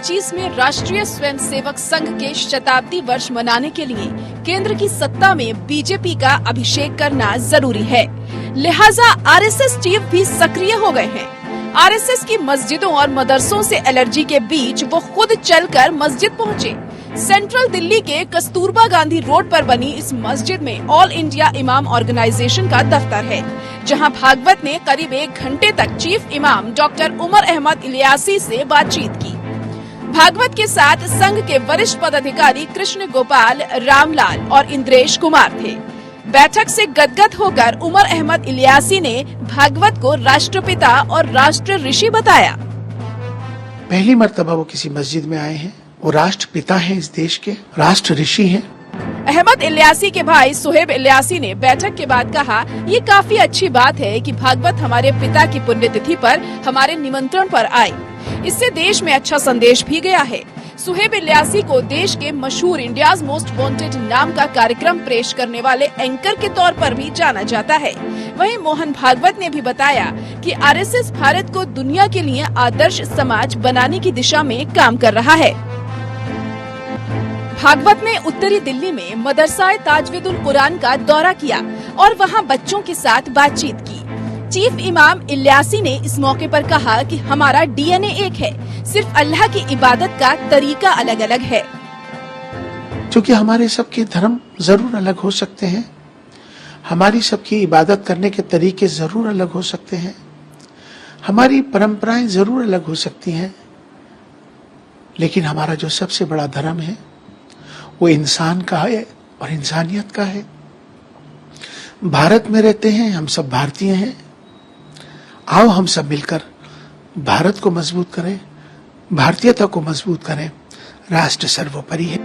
2025 में राष्ट्रीय स्वयंसेवक संघ के शताब्दी वर्ष मनाने के लिए केंद्र की सत्ता में बीजेपी का अभिषेक करना जरूरी है। लिहाजा आरएसएस चीफ भी सक्रिय हो गए हैं। आरएसएस की मस्जिदों और मदरसों से एलर्जी के बीच वो खुद चलकर मस्जिद पहुंचे। सेंट्रल दिल्ली के कस्तूरबा गांधी रोड पर बनी इस मस्जिद में ऑल इंडिया इमाम ऑर्गेनाइजेशन का दफ्तर है, जहां भागवत ने करीब 1 घंटे तक चीफ इमाम डॉक्टर उमर अहमद इलियासी से बातचीत की। भागवत के साथ संघ के वरिष्ठ पदाधिकारी कृष्ण गोपाल, रामलाल और इंद्रेश कुमार थे। बैठक से गदगद होकर उमर अहमद इलियासी ने भागवत को राष्ट्रपिता और राष्ट्र ऋषि बताया। पहली मर्तबा वो किसी मस्जिद में आए हैं। वो राष्ट्रपिता हैं, इस देश के राष्ट्र ऋषि हैं। अहमद इलियासी के भाई सुहेब इलियासी ने बैठक के बाद कहा, ये काफी अच्छी बात है कि भागवत हमारे पिता की पुण्यतिथि पर हमारे निमंत्रण पर आए। इससे देश में अच्छा संदेश भी गया है। सुहेब इलियासी को देश के मशहूर इंडियाज मोस्ट वांटेड नाम का कार्यक्रम पेश करने वाले एंकर के तौर पर भी जाना जाता है। वहीं मोहन भागवत ने भी बताया कि आरएसएस भारत को दुनिया के लिए आदर्श समाज बनाने की दिशा में काम कर रहा है। भागवत ने उत्तरी दिल्ली में मदरसा ताजवीदुल कुरान का दौरा किया और वहां बच्चों के साथ बातचीत की। चीफ इमाम इलियासी ने इस मौके पर कहा कि हमारा डीएनए एक है, सिर्फ अल्लाह की इबादत का तरीका अलग अलग है। क्योंकि हमारे सबके धर्म जरूर अलग हो सकते हैं, हमारी सबकी इबादत करने के तरीके जरूर अलग हो सकते हैं, हमारी परंपराएं जरूर अलग हो सकती हैं, लेकिन हमारा जो सबसे बड़ा धर्म है वो इंसान का है और इंसानियत का है। भारत में रहते हैं, हम सब भारतीय हैं। आओ हम सब मिलकर भारत को मजबूत करें, भारतीयता को मजबूत करें। राष्ट्र सर्वोपरि है।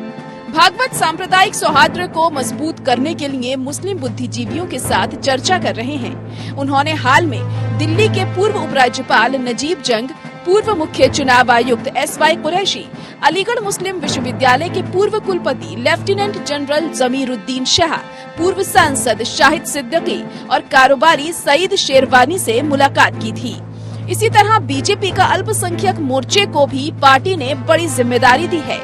भागवत सांप्रदायिक सौहार्द को मजबूत करने के लिए मुस्लिम बुद्धिजीवियों के साथ चर्चा कर रहे हैं। उन्होंने हाल में दिल्ली के पूर्व उपराज्यपाल नजीब जंग, पूर्व मुख्य चुनाव आयुक्त SY कुरैशी, अलीगढ़ मुस्लिम विश्वविद्यालय के पूर्व कुलपति लेफ्टिनेंट जनरल जमीरुद्दीन शाह, पूर्व सांसद शाहिद सिद्दीकी और कारोबारी सईद शेरवानी से मुलाकात की थी। इसी तरह बीजेपी का अल्पसंख्यक मोर्चे को भी पार्टी ने बड़ी जिम्मेदारी दी है।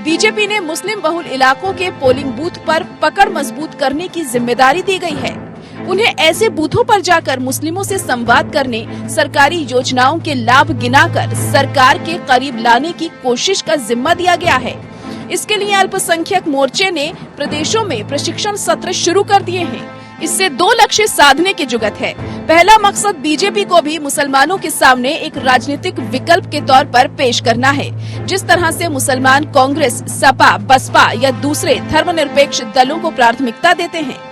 बीजेपी ने मुस्लिम बहुल इलाकों के पोलिंग बूथ पर पकड़ मजबूत करने की जिम्मेदारी दी गई है। उन्हें ऐसे बूथों पर जाकर मुस्लिमों से संवाद करने, सरकारी योजनाओं के लाभ गिनाकर सरकार के करीब लाने की कोशिश का जिम्मा दिया गया है। इसके लिए अल्पसंख्यक मोर्चे ने प्रदेशों में प्रशिक्षण सत्र शुरू कर दिए हैं। इससे 2 लक्ष्य साधने की जुगत है। पहला मकसद बीजेपी को भी मुसलमानों के सामने एक राजनीतिक विकल्प के तौर पर पेश करना है, जिस तरह से मुसलमान कांग्रेस, सपा, बसपा या दूसरे धर्मनिरपेक्ष दलों को प्राथमिकता देते हैं।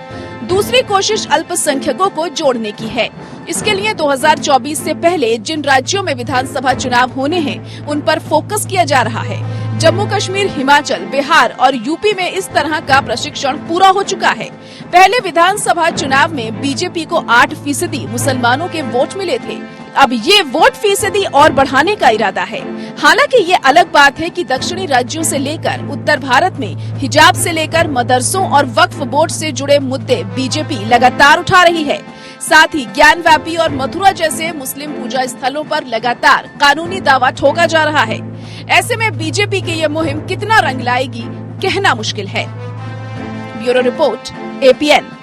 दूसरी कोशिश अल्पसंख्यकों को जोड़ने की है। इसके लिए 2024 से पहले जिन राज्यों में विधानसभा चुनाव होने हैं, उन पर फोकस किया जा रहा है। जम्मू कश्मीर, हिमाचल, बिहार और यूपी में इस तरह का प्रशिक्षण पूरा हो चुका है। पहले विधानसभा चुनाव में बीजेपी को 8% मुसलमानों के वोट मिले थे। अब ये वोट फीसदी और बढ़ाने का इरादा है। हालांकि ये अलग बात है कि दक्षिणी राज्यों से लेकर उत्तर भारत में हिजाब से लेकर मदरसों और वक्फ बोर्ड से जुड़े मुद्दे बीजेपी लगातार उठा रही है। साथ ही ज्ञानव्यापी और मथुरा जैसे मुस्लिम पूजा स्थलों पर लगातार कानूनी दावा ठोका जा रहा है। ऐसे में बीजेपी की ये मुहिम कितना रंग लाएगी, कहना मुश्किल है। Bureau report, APN।